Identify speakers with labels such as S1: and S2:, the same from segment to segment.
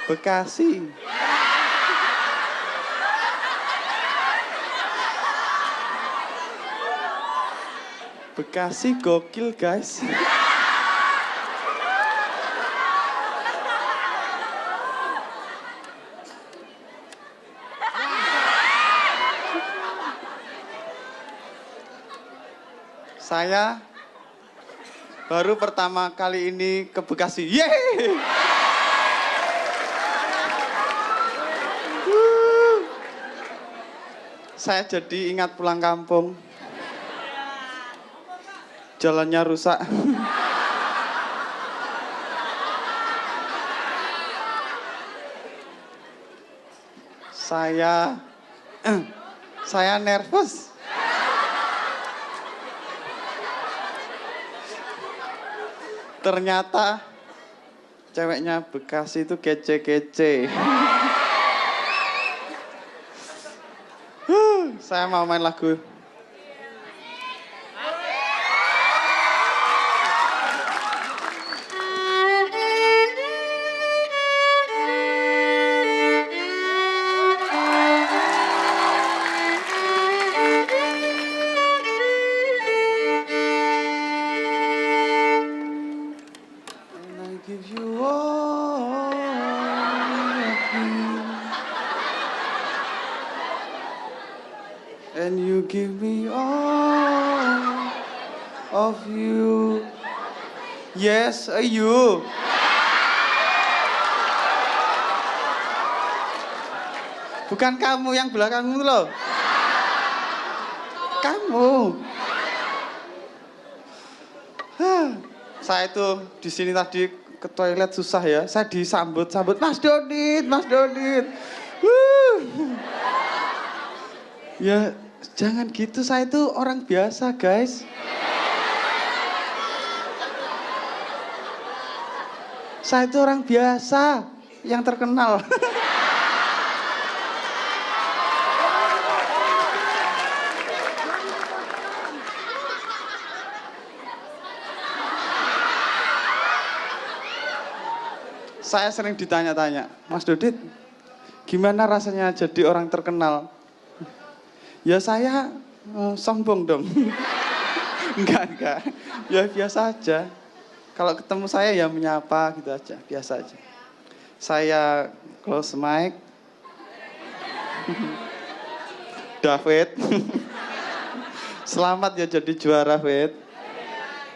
S1: Bekasi. Bekasi gokil guys. Saya baru pertama kali ini ke Bekasi. Yeay! Saya jadi ingat pulang kampung. Jalannya rusak. Saya nervous. Ternyata ceweknya Bekasi itu kece-kece. Saya mau main lagu. And you give me all of you. Yes, you. Bukan kamu yang belakang itu loh. Kamu. Saya itu di sini tadi ke toilet susah ya. Saya disambut-sambut, Mas Dodit, Mas Dodit. Ya, jangan gitu, saya itu orang biasa, guys. Saya itu orang biasa yang terkenal. Saya sering ditanya-tanya, Mas Dodit, gimana rasanya jadi orang terkenal? Ya saya sombong dong. Enggak. Ya biasa aja. Kalau ketemu saya ya menyapa gitu aja, biasa aja. Saya close mic. David. Selamat ya jadi juara, David.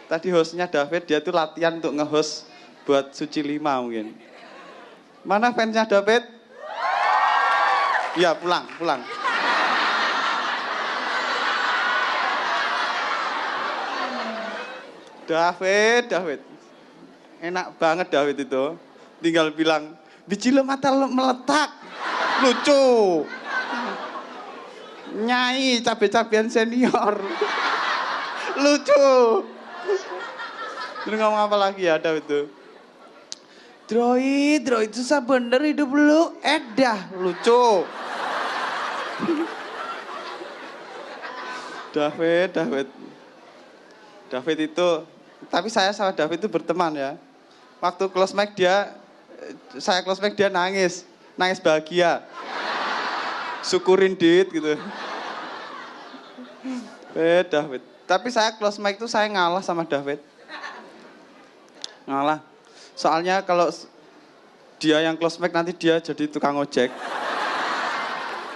S1: Tadi hostnya David, dia tuh latihan untuk nge-host buat Suci 5 mungkin. Mana fansnya David? Ya pulang. David. Enak banget David itu. Tinggal bilang, biji lo mata lo meletak. Lucu. Nyai cabe-cabean senior. Lucu. Terus ngomong apa lagi ya David itu? Droid susah bener hidup lu. Edah, lucu. David itu, tapi saya sama David itu berteman ya. Waktu close mic saya close mic dia nangis bahagia. Syukurin Dit gitu. David. Tapi saya close mic itu saya ngalah sama David. Ngalah. Soalnya kalau dia yang close mic nanti dia jadi tukang ojek.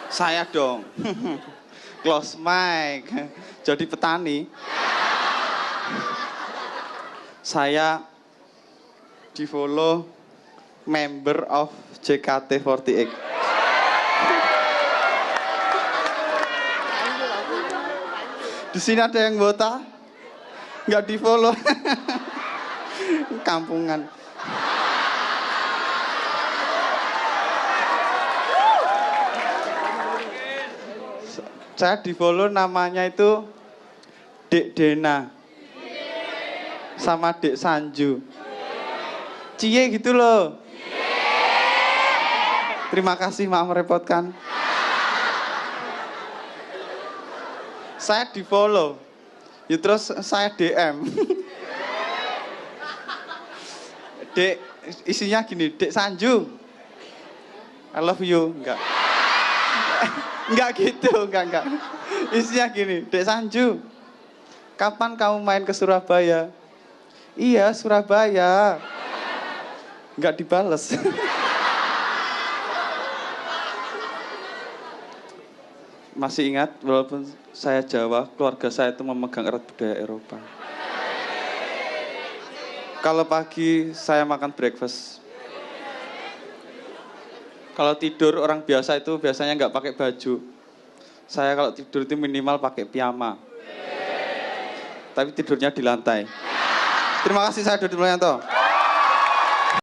S1: Saya dong. Close mic. Jadi petani. Saya di follow member of JKT48. Di sini ada yang wota, nggak di follow. Kampungan. Saya di follow namanya itu Dek Dena. Sama Dek Sanju. Cie gitu loh. Terima kasih, maaf merepotkan. Saya di follow. Ya terus saya DM. Dek, isinya gini, Dek Sanju. I love you. Enggak. Enggak gitu, enggak. Isinya gini, Dek Sanju, kapan kamu main ke Surabaya? Iya, Surabaya. Enggak dibales. Masih ingat, walaupun saya Jawa, keluarga saya itu memegang erat budaya Eropa. Kalau pagi saya makan breakfast. Kalau tidur orang biasa itu biasanya nggak pakai baju. Saya kalau tidur itu minimal pakai piyama. Tapi tidurnya di lantai. Terima kasih, saya Dodi Mulyanto.